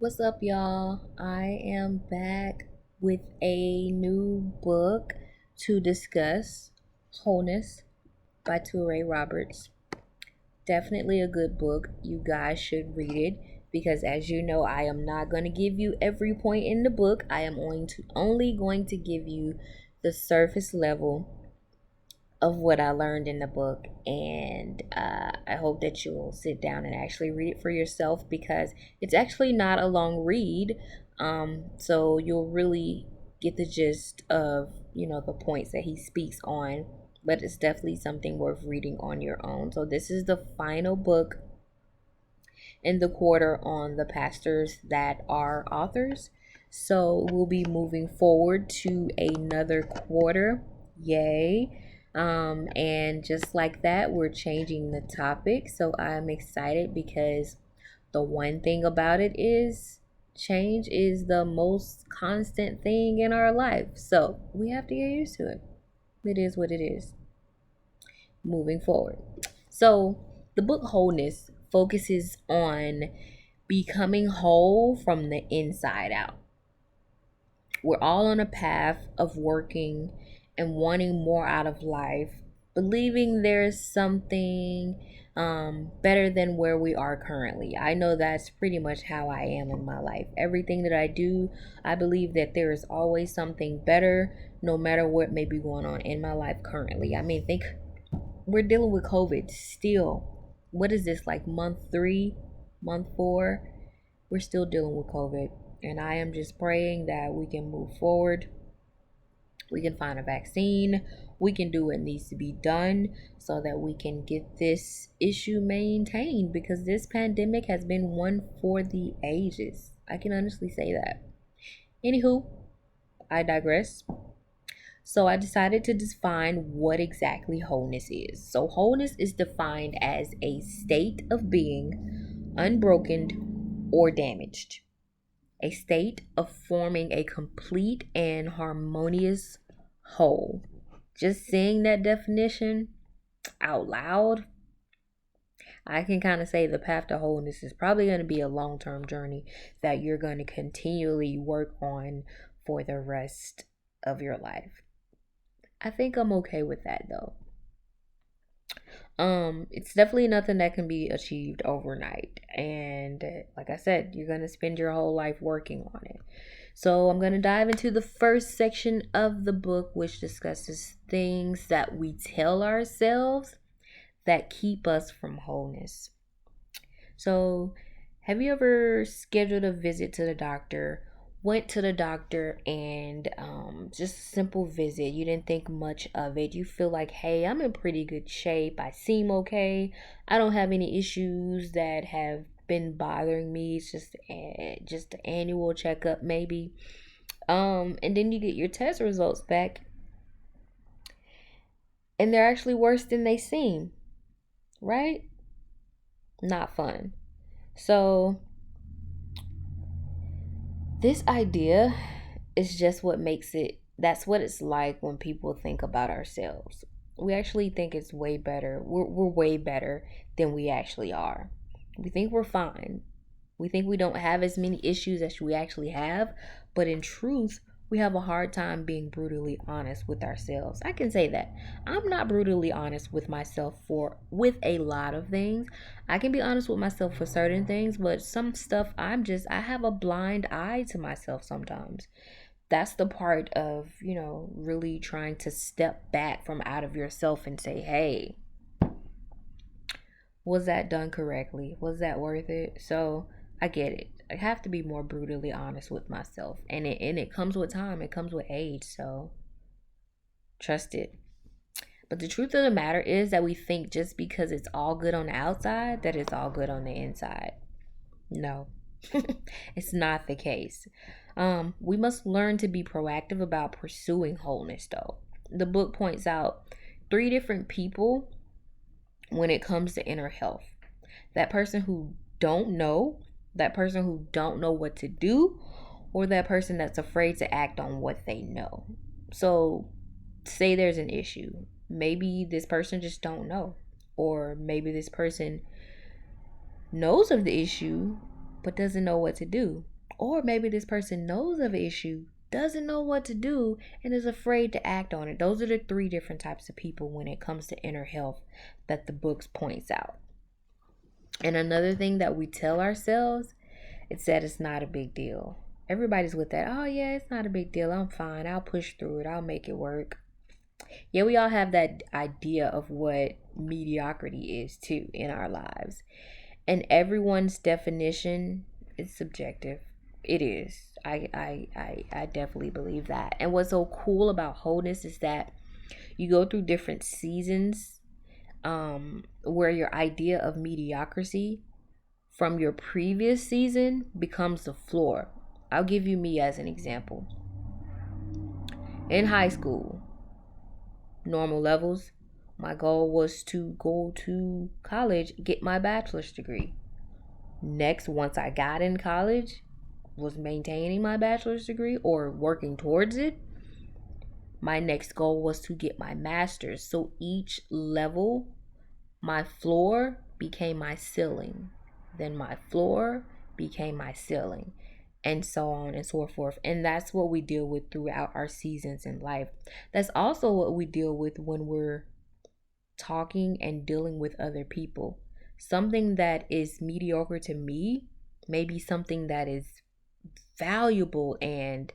What's up, y'all? I am back with a new book to discuss, Wholeness by Toure Roberts. Definitely a good book. You guys should read it because, as you know, I am not going to give you every point in the book. I am only going to give you the surface level of what I learned in the book, and I hope that you will sit down and actually read it for yourself because it's actually not a long read. So you'll really get the gist of the points that he speaks on, but it's definitely something worth reading on your own. So this is the final book in the quarter on the pastors that are authors. So we'll be moving forward to another quarter. Yay. And just like that, we're changing the topic. So I'm excited because the one thing about it is change is the most constant thing in our life. So we have to get used to it. It is what it is. Moving forward. So the book Wholeness focuses on becoming whole from the inside out. We're all on a path of working and wanting more out of life, believing there's something better than where we are currently. I know that's pretty much how I am in my life. Everything that I do, I believe that there is always something better, no matter what may be going on in my life currently. I mean, think we're dealing with COVID still. What is this, like month 3, month 4? We're still dealing with COVID. And I am just praying that we can move forward. We can find a vaccine. We can do what needs to be done so that we can get this issue maintained because this pandemic has been one for the ages. I can honestly say that. Anywho, I digress. So I decided to define what exactly wholeness is. So wholeness is defined as a state of being unbroken or damaged. A state of forming a complete and harmonious whole. Just saying that definition out loud, I can kind of say the path to wholeness is probably going to be a long-term journey that you're going to continually work on for the rest of your life. I think I'm okay with that though. It's definitely nothing that can be achieved overnight. And like I said, you're going to spend your whole life working on it. So I'm going to dive into the first section of the book, which discusses things that we tell ourselves that keep us from wholeness. So, have you ever scheduled a visit to the doctor, went to the doctor, and just a simple visit? You didn't think much of it. You feel like, hey, I'm in pretty good shape. I seem okay. I don't have any issues that have been bothering me. It's just an annual checkup, maybe. And then you get your test results back, and they're actually worse than they seem, right? Not fun. So this idea is just what makes it, that's what it's like when people think about ourselves. We actually think it's way better. We're way better than we actually are. We think we're fine. We think we don't have as many issues as we actually have, but in truth, we have a hard time being brutally honest with ourselves. I can say that. I'm not brutally honest with myself for with a lot of things. I can be honest with myself for certain things, but some stuff I have a blind eye to myself sometimes. That's the part of, really trying to step back from out of yourself and say, "Hey, was that done correctly? Was that worth it?" So I get it. I have to be more brutally honest with myself, and it comes with time. It comes with age. So trust it. But the truth of the matter is that we think just because it's all good on the outside, that it's all good on the inside. No, it's not the case. We must learn to be proactive about pursuing wholeness, though. The book points out 3 different people when it comes to inner health. That person who don't know, that person who don't know what to do, or that person that's afraid to act on what they know. So, say there's an issue. Maybe this person just don't know, or maybe this person knows of the issue but doesn't know what to do. Or maybe this person knows of an issue, doesn't know what to do, and is afraid to act on it. Those are the three different types of people when it comes to inner health that the books points out. And another thing that we tell ourselves is that it's not a big deal. Everybody's with that. Oh yeah, it's not a big deal. I'm fine. I'll push through it. I'll make it work. Yeah, we all have that idea of what mediocrity is too in our lives. And everyone's definition is subjective. It is. I definitely believe that. And what's so cool about wholeness is that you go through different seasons where your idea of mediocrity from your previous season becomes the floor. I'll give you me as an example. In high school, normal levels, my goal was to go to college, get my bachelor's degree. Next, once I got in college, was maintaining my bachelor's degree or working towards it. My next goal was to get my master's. So each level, my floor became my ceiling. Then my floor became my ceiling, and so on and so forth. And that's what we deal with throughout our seasons in life. That's also what we deal with when we're talking and dealing with other people. Something that is mediocre to me may be something that is valuable and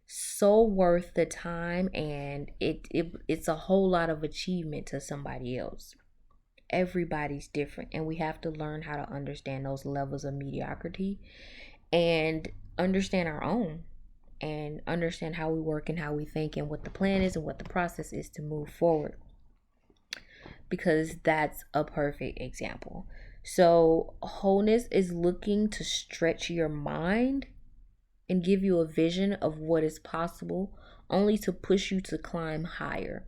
so worth the time, and it's a whole lot of achievement to somebody else. Everybody's different, and we have to learn how to understand those levels of mediocrity and understand our own, and understand how we work and how we think and what the plan is and what the process is to move forward, because that's a perfect example. So wholeness is looking to stretch your mind and give you a vision of what is possible, only to push you to climb higher.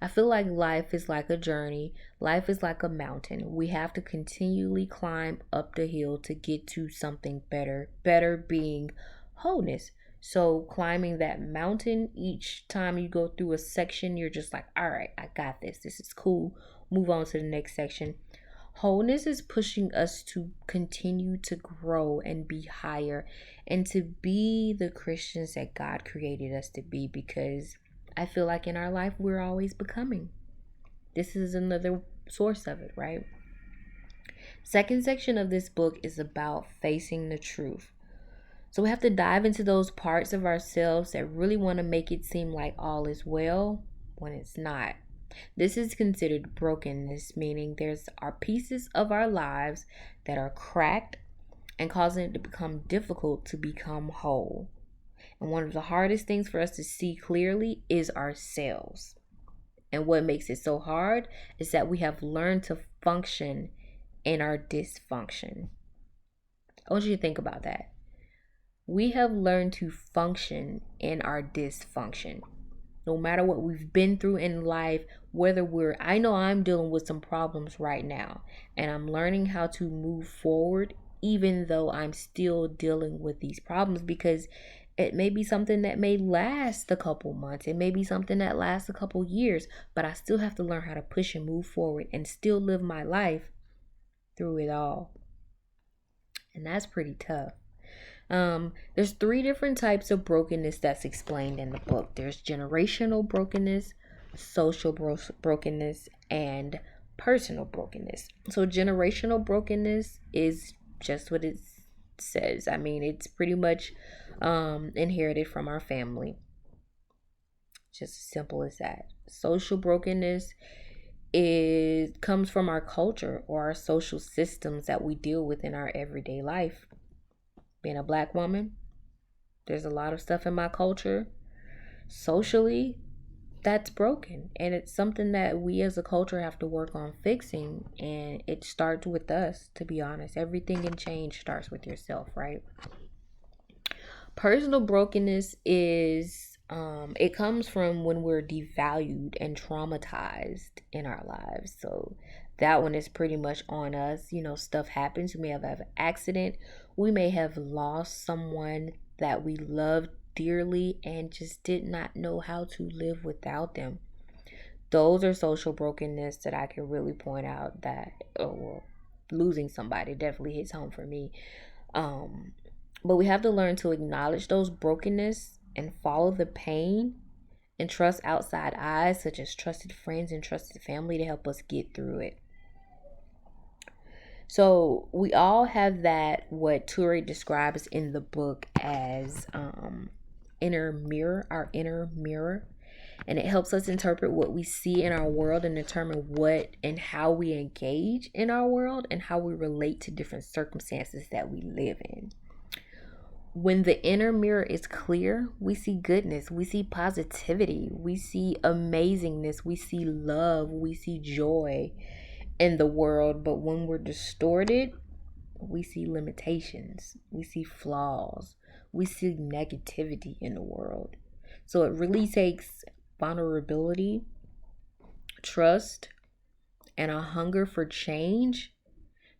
I feel like life is like a journey. Life is like a mountain. We have to continually climb up the hill to get to something better. Better being wholeness. So climbing that mountain, each time you go through a section, you're just like, all right, I got this. This is cool. Move on to the next section. Wholeness is pushing us to continue to grow and be higher and to be the Christians that God created us to be, because I feel like in our life we're always becoming. This is another source of it, right? Second section of this book is about facing the truth. So we have to dive into those parts of ourselves that really want to make it seem like all is well when it's not. This is considered brokenness, meaning there's are pieces of our lives that are cracked and causing it to become difficult to become whole. And one of the hardest things for us to see clearly is ourselves. And what makes it so hard is that we have learned to function in our dysfunction. I want you to think about that. We have learned to function in our dysfunction. No matter what we've been through in life, I know I'm dealing with some problems right now, and I'm learning how to move forward even though I'm still dealing with these problems, because it may be something that may last a couple months. It may be something that lasts a couple years, but I still have to learn how to push and move forward and still live my life through it all. And that's pretty tough. There's three different types of brokenness that's explained in the book. There's generational brokenness, social brokenness, and personal brokenness. So generational brokenness is just what it says. I mean, it's pretty much inherited from our family. Just as simple as that. Social brokenness comes from our culture or our social systems that we deal with in our everyday life. Being a Black woman, there's a lot of stuff in my culture socially that's broken, and it's something that we as a culture have to work on fixing, and it starts with us, to be honest. Everything in change starts with yourself, right? Personal brokenness is it comes from when we're devalued and traumatized in our lives. So that one is pretty much on us. Stuff happens. We may have an accident. We may have lost someone that we loved dearly and just did not know how to live without them. Those are social brokenness that I can really point out that, losing somebody definitely hits home for me. Um, but we have to learn to acknowledge those brokenness and follow the pain and trust outside eyes, such as trusted friends and trusted family, to help us get through it. So we all have that, what Toure describes in the book as inner mirror, our inner mirror. And it helps us interpret what we see in our world and determine what and how we engage in our world and how we relate to different circumstances that we live in. When the inner mirror is clear, we see goodness, we see positivity, we see amazingness, we see love, we see joy in the world. But when we're distorted, we see limitations, we see flaws, we see negativity in the world. So it really takes vulnerability, trust, and a hunger for change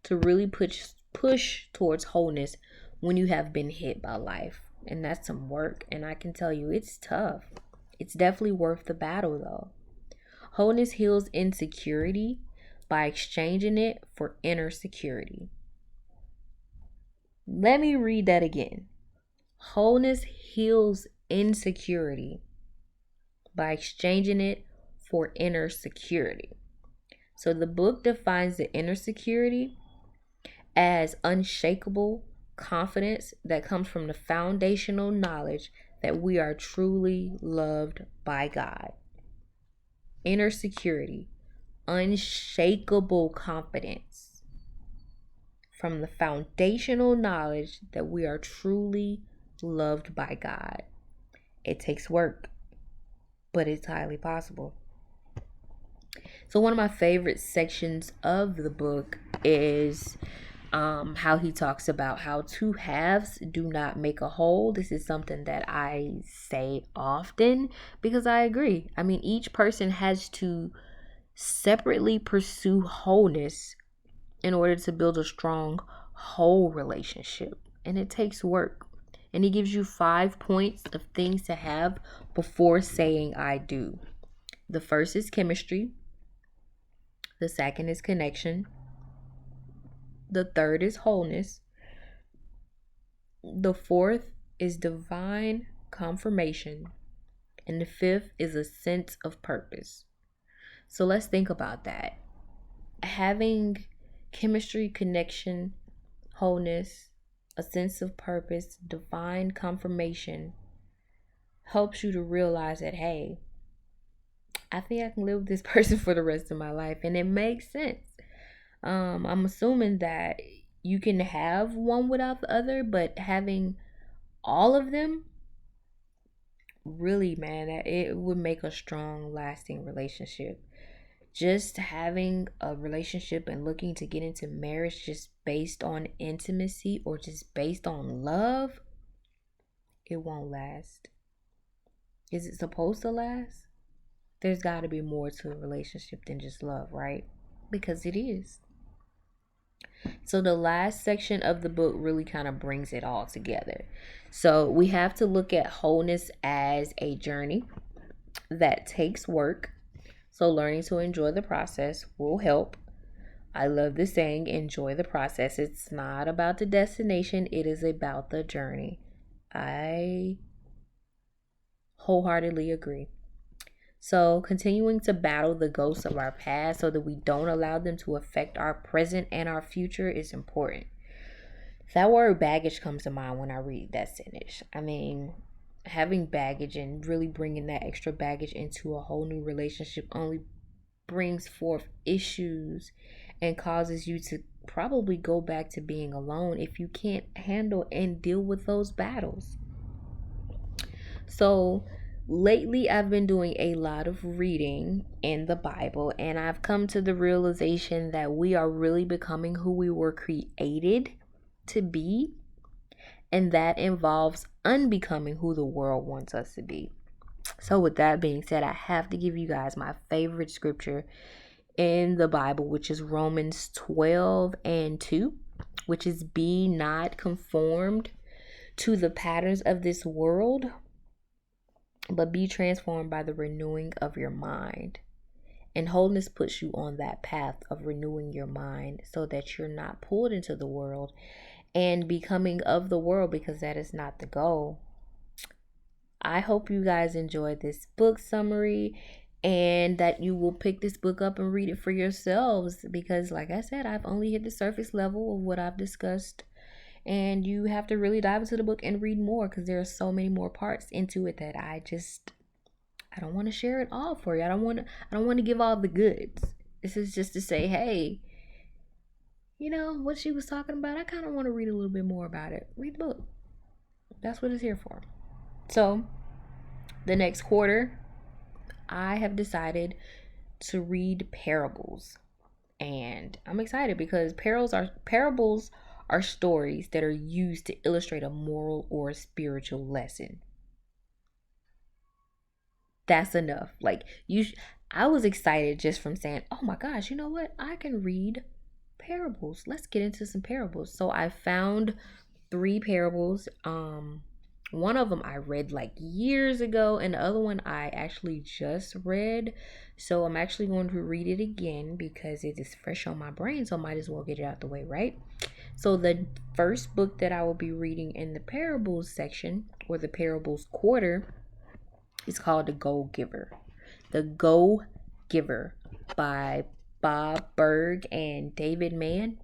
to really push towards wholeness when you have been hit by life. And that's some work, and I can tell you it's tough. It's definitely worth the battle though. Wholeness heals insecurity by exchanging it for inner security. Let me read that again. Wholeness heals insecurity by exchanging it for inner security. So the book defines the inner security as unshakable confidence that comes from the foundational knowledge that we are truly loved by God. Inner security, unshakable confidence from the foundational knowledge that we are truly loved by God. It takes work, but it's highly possible. So one of my favorite sections of the book is how he talks about how two halves do not make a whole. This is something that I say often because I agree. I mean, each person has to separately pursue wholeness in order to build a strong whole relationship. And it takes work. And he gives you 5 points of things to have before saying I do. The first is chemistry. The second is connection. The third is wholeness. The fourth is divine confirmation. And the fifth is a sense of purpose. So let's think about that. Having chemistry, connection, wholeness, a sense of purpose, divine confirmation helps you to realize that, hey, I think I can live with this person for the rest of my life. And it makes sense. I'm assuming that you can have one without the other, but having all of them, really, man, it would make a strong, lasting relationship. Just having a relationship and looking to get into marriage just based on intimacy or just based on love, it won't last. Is it supposed to last? There's got to be more to a relationship than just love, right? Because it is. So the last section of the book really kind of brings it all together. So we have to look at wholeness as a journey that takes work. So learning to enjoy the process will help. I love the saying, enjoy the process. It's not about the destination, it is about the journey. I wholeheartedly agree. So continuing to battle the ghosts of our past so that we don't allow them to affect our present and our future is important. That word baggage comes to mind when I read that sentence. I mean, having baggage and really bringing that extra baggage into a whole new relationship only brings forth issues and causes you to probably go back to being alone if you can't handle and deal with those battles. So lately I've been doing a lot of reading in the Bible, and I've come to the realization that we are really becoming who we were created to be, and that involves unbecoming who the world wants us to be. So with that being said, I have to give you guys my favorite scripture in the Bible, which is Romans 12:2, which is, be not conformed to the patterns of this world, but be transformed by the renewing of your mind. And wholeness puts you on that path of renewing your mind so that you're not pulled into the world and becoming of the world, because that is not the goal. I hope you guys enjoyed this book summary and that you will pick this book up and read it for yourselves, because like I said, I've only hit the surface level of what I've discussed, and you have to really dive into the book and read more, because there are so many more parts into it that I don't want to share it all for you. I don't want to give all the goods. This is just to say, hey, you know what she was talking about? I kind of want to read a little bit more about it. Read the book. That's what it's here for. So, the next quarter, I have decided to read parables. And I'm excited because parables are stories that are used to illustrate a moral or a spiritual lesson. That's enough. Like I was excited just from saying, "Oh my gosh, you know what? I can read parables. Let's get into some parables." So I found 3 parables. One of them I read like years ago, and the other one I actually just read. So I'm actually going to read it again because it is fresh on my brain, so I might as well get it out the way, right? So the first book that I will be reading in the parables section, or the parables quarter, is called The Go Giver. The Go Giver by Bob Berg and David Mann.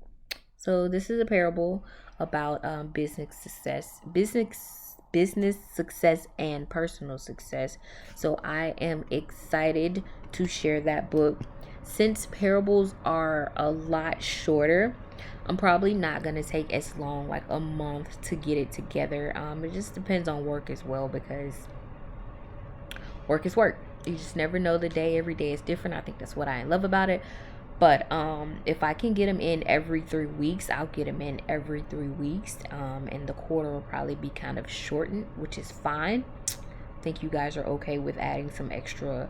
So this is a parable about business success and personal success. So I am excited to share that book. Since parables are a lot shorter, I'm probably not going to take as long, like a month, to get it together. It just depends on work as well, because work is work. You just never know the day. Every day is different. I think that's what I love about it. But if I can get them in every 3 weeks, I'll get them in every 3 weeks. And the quarter will probably be kind of shortened, which is fine. I think you guys are okay with adding some extra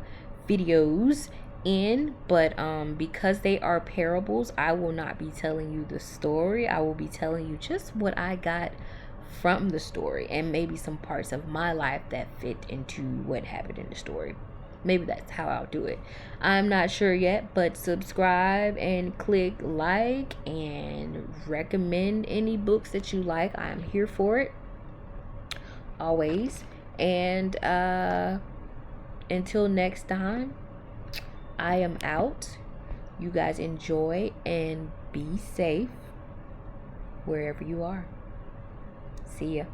videos in. But because they are parables, I will not be telling you the story. I will be telling you just what I got from the story, and maybe some parts of my life that fit into what happened in the story. Maybe that's how I'll do it. I'm not sure yet, but subscribe and click like and recommend any books that you like. I'm here for it always. And until next time, I am out. You guys enjoy and be safe wherever you are. See ya.